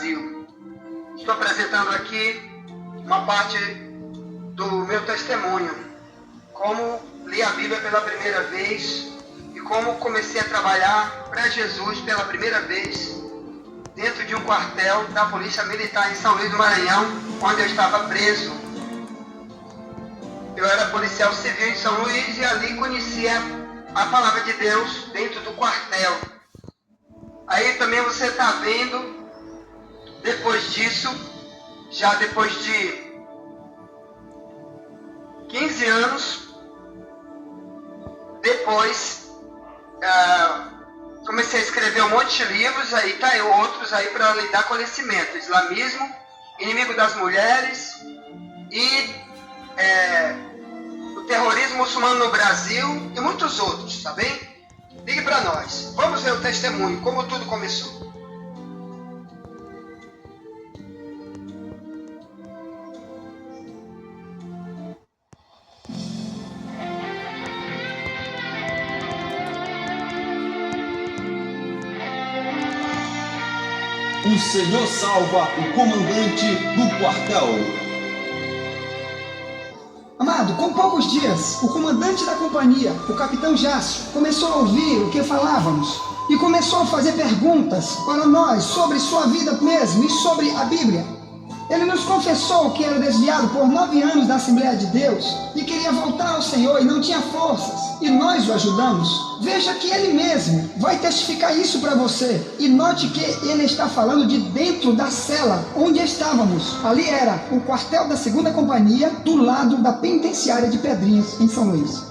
Brasil. Estou apresentando aqui uma parte do meu testemunho, como li a Bíblia pela primeira vez e como comecei a trabalhar para Jesus pela primeira vez dentro de um quartel da Polícia Militar em São Luís do Maranhão, onde eu estava preso. Eu era policial civil em São Luís e ali conhecia a palavra de Deus dentro do quartel. Aí também você está vendo, depois disso, já depois de 15 anos, depois comecei a escrever um monte de livros, aí tá outros aí para lhe dar conhecimento. Islamismo, inimigo das mulheres e o terrorismo muçulmano no Brasil e muitos outros, tá bem? Ligue para nós. Vamos ver o testemunho, como tudo começou. O Senhor salva o comandante do quartel. Amado, com poucos dias, o comandante da companhia, o capitão Jácio, começou a ouvir o que falávamos e começou a fazer perguntas para nós sobre sua vida mesmo e sobre a Bíblia. Ele nos confessou que era desviado por 9 anos da Assembleia de Deus e queria voltar ao Senhor e não tinha forças, e nós o ajudamos. Veja que ele mesmo vai testificar isso para você, e note que ele está falando de dentro da cela onde estávamos. Ali era o quartel da 2ª Companhia, do lado da penitenciária de Pedrinhas, em São Luís.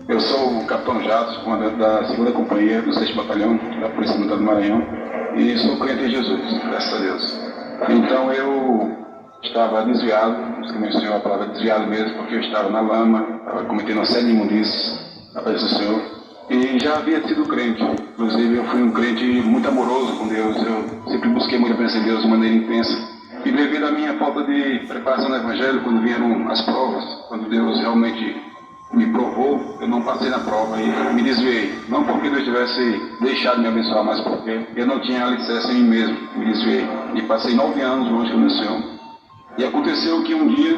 Eu sou o capitão Jatos, comandante da 2ª Companhia do 6º Batalhão da Polícia Militar do Maranhão, e sou crente em Jesus, graças a Deus. Então eu estava desviado, que mencionou a palavra desviado mesmo, porque eu estava na lama, estava cometendo uma série de imundícies na presença do Senhor, e já havia sido crente. Inclusive eu fui um crente muito amoroso com Deus, eu sempre busquei muito a presença de Deus de maneira intensa, e devido à minha falta de preparação no Evangelho, quando vieram as provas, quando Deus realmente me provou, eu não passei na prova e me desviei. Não porque Deus tivesse deixado de me abençoar, mas porque eu não tinha alicerce em mim mesmo, me desviei. E passei 9 anos longe do meu Senhor. E aconteceu que um dia,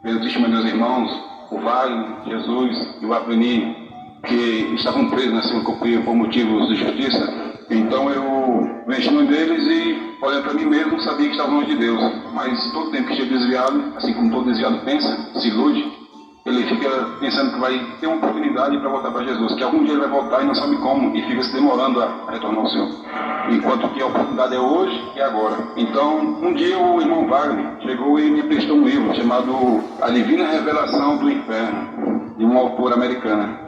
pelo testemunho dos meus irmãos, o Wagner, Jesus e o Apeni, que estavam presos na 2ª Companhia por motivos de justiça, então eu mexi no deles e, olhando para mim mesmo, sabia que estava longe de Deus. Mas todo tempo que estive desviado, assim como todo desviado pensa, se ilude, ele fica pensando que vai ter uma oportunidade para voltar para Jesus, que algum dia ele vai voltar e não sabe como, e fica se demorando a retornar ao Senhor. Enquanto que a oportunidade é hoje e agora. Então, um dia o irmão Wagner chegou e me prestou um livro chamado A Divina Revelação do Inferno, de uma autora americana.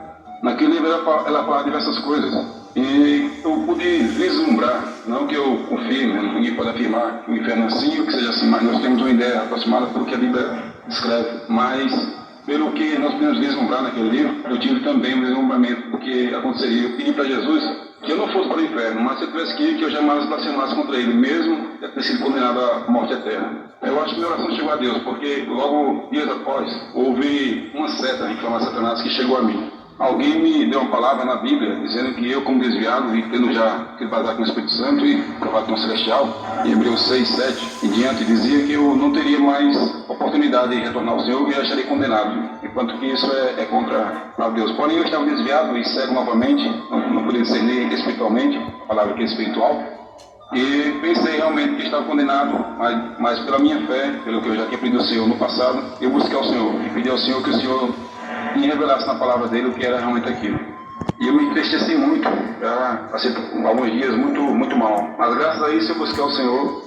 Naquele livro ela fala diversas coisas, e eu pude vislumbrar, não que eu confirme, ninguém pode afirmar que o inferno é assim ou que seja assim, mas nós temos uma ideia aproximada pelo que a Bíblia descreve. Mas pelo que nós podemos vislumbrar naquele livro, eu tive também um vislumbramento do que aconteceria. Eu pedi para Jesus que eu não fosse para o inferno, mas se eu tivesse que ir, que eu jamais blasfemasse contra ele, mesmo ter sido condenado à morte eterna. Eu acho que minha oração chegou a Deus, porque logo dias após, houve uma seta em forma de Satanás que chegou a mim. Alguém me deu uma palavra na Bíblia, dizendo que eu, como desviado, e tendo já sido batizado com o Espírito Santo e provado com o Celestial, em Hebreus 6, 7 em diante, dizia que eu não teria mais oportunidade de retornar ao Senhor e já estaria condenado, enquanto que isso é contra a Deus. Porém, eu estava desviado e cego novamente, não podia discernir espiritualmente, a palavra que é espiritual, e pensei realmente que estava condenado, mas pela minha fé, pelo que eu já tinha pedido ao Senhor no passado, eu busquei ao Senhor e pedi ao Senhor que o Senhor me revelasse na palavra dele o que era realmente aquilo. E eu me entristeci muito, já passei por alguns dias muito mal. Mas graças a isso eu busquei ao Senhor,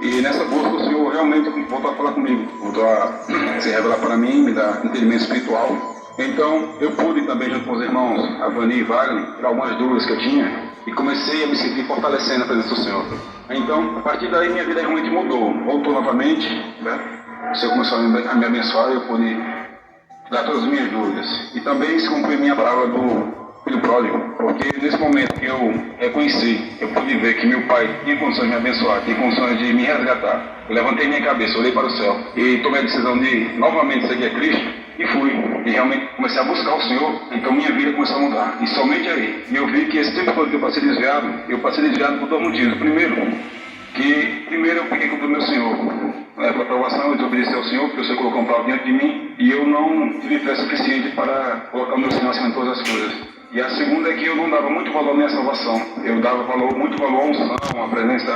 e nessa busca o Senhor realmente voltou a falar comigo, voltou a se revelar para mim, me dar entendimento espiritual. Então eu pude também, junto com os irmãos Avani e Wagner, tirar algumas dúvidas que eu tinha, e comecei a me sentir fortalecendo a presença do Senhor. Então, a partir daí minha vida realmente mudou, voltou novamente, né? O Senhor começou a me abençoar e eu pude dar todas as minhas dúvidas. E também se cumpriu minha palavra do filho pródigo, porque nesse momento que eu reconheci, eu pude ver que meu pai tinha condições de me abençoar, tinha condições de me resgatar. Eu levantei minha cabeça, olhei para o céu e tomei a decisão de novamente seguir a Cristo, e fui. E realmente comecei a buscar o Senhor, então minha vida começou a mudar. E somente aí. E eu vi que esse tempo todo que eu passei desviado por dois motivos. Primeiro, que primeiro eu peguei contra o meu Senhor. Para aprovação, eu desobedeci ao Senhor, porque o Senhor colocou um prova diante de mim e eu não tive fé suficiente para colocar o meu Senhor acima de todas as coisas. E a segunda é que eu não dava muito valor à minha salvação. Eu dava muito valor à unção, à presença,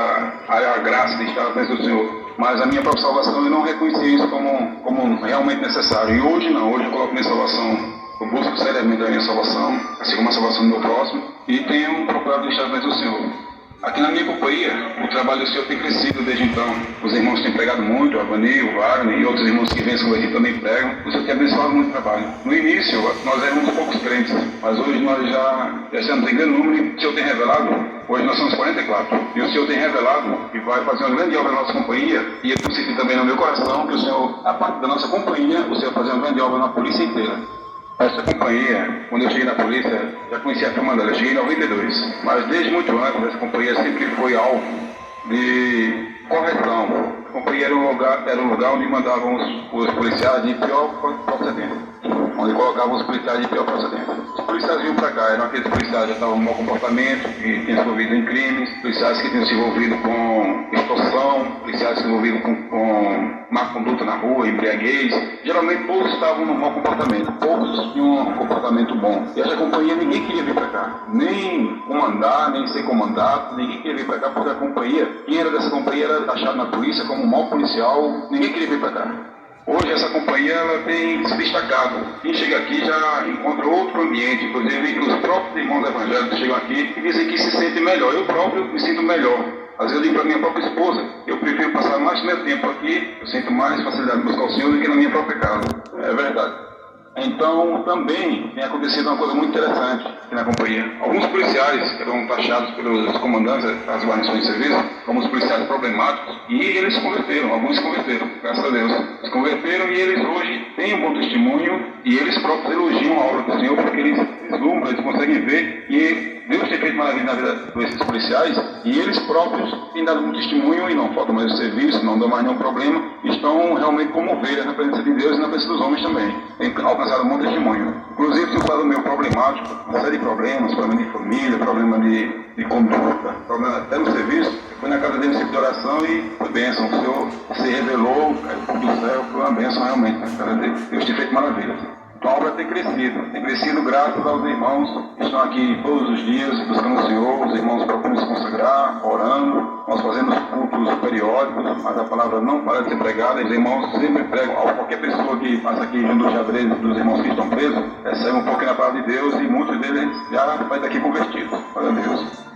à graça de estar na presença do Senhor. Mas a minha própria salvação eu não reconhecia isso como realmente necessário. E hoje não, hoje eu coloco minha salvação. Eu busco seriamente a minha salvação, assim como a salvação do meu próximo, e tenho procurado estar na presença do Senhor. Aqui na minha companhia, o trabalho do Senhor tem crescido desde então. Os irmãos têm pregado muito, o Avani, o Wagner e outros irmãos que vêm se converter também pregam. O Senhor tem abençoado muito o trabalho. No início, nós éramos poucos crentes, mas hoje nós já estamos em grande número e o Senhor tem revelado. Hoje nós somos 44. E o Senhor tem revelado que vai fazer uma grande obra na nossa companhia. E eu senti também no meu coração que o Senhor, a parte da nossa companhia, o Senhor vai fazer uma grande obra na polícia inteira. Essa companhia, quando eu cheguei na polícia, já conhecia a turma dela. Eu cheguei em 92. Mas desde muito antes, essa companhia sempre foi alvo de correção. A companhia era um lugar onde mandavam os policiais de pior procedência. Onde colocavam os policiais de pior procedência. Os policiais vinham para cá, eram aqueles policiais que já estavam em mau comportamento, que tinham se envolvido em crimes, policiais que tinham se envolvido com extorsão, policiais se envolvidos com má conduta na rua, embriaguez. Geralmente todos estavam no mau comportamento, poucos tinham um comportamento bom. E essa companhia ninguém queria vir para cá, nem comandar, nem ser comandado, ninguém queria vir para cá porque a companhia, quem era dessa companhia era achado na polícia como um mau policial, ninguém queria vir para cá. Hoje essa companhia ela tem se destacado. Quem chega aqui já encontra outro ambiente, inclusive os próprios irmãos evangélicos chegam aqui e dizem que se sentem melhor. Eu próprio me sinto melhor. Às vezes eu digo para minha própria esposa, eu prefiro passar mais meu tempo aqui, eu sinto mais facilidade de buscar o Senhor do que na minha própria casa. É verdade. Então, também tem acontecido uma coisa muito interessante aqui na companhia. Alguns policiais que eram taxados pelos comandantes, as guarnições de serviço, como os policiais problemáticos, e eles se converteram, alguns se converteram, graças a Deus. Se converteram e eles hoje têm um bom testemunho e eles próprios elogiam a obra do Senhor porque eles vislumbram, eles conseguem ver e Deus tem feito maravilha na vida desses policiais e eles próprios têm dado um testemunho e não falta mais o serviço, não dá mais nenhum problema, estão realmente como ovelhas na presença de Deus e na presença dos homens também. Tem alcançado um bom testemunho. Inclusive, tem um quadro meio problemático, uma série de problemas, problema de família, problema de conduta, problema até no serviço. Eu fui na casa dele no ciclo de oração e foi bênção. O Senhor se revelou, caiu do céu, foi uma bênção realmente na casa dele. Deus tem feito maravilhas. Então a obra tem crescido graças aos irmãos que estão aqui todos os dias buscando o Senhor, os irmãos procuram se consagrar, orando, nós fazemos cultos periódicos, mas a palavra não para de ser pregada, os irmãos sempre pregam, qualquer pessoa que passa aqui junto dos xadrez dos irmãos que estão presos, recebe um pouquinho da palavra de Deus e muitos deles já vai daqui convertidos, glória a Deus.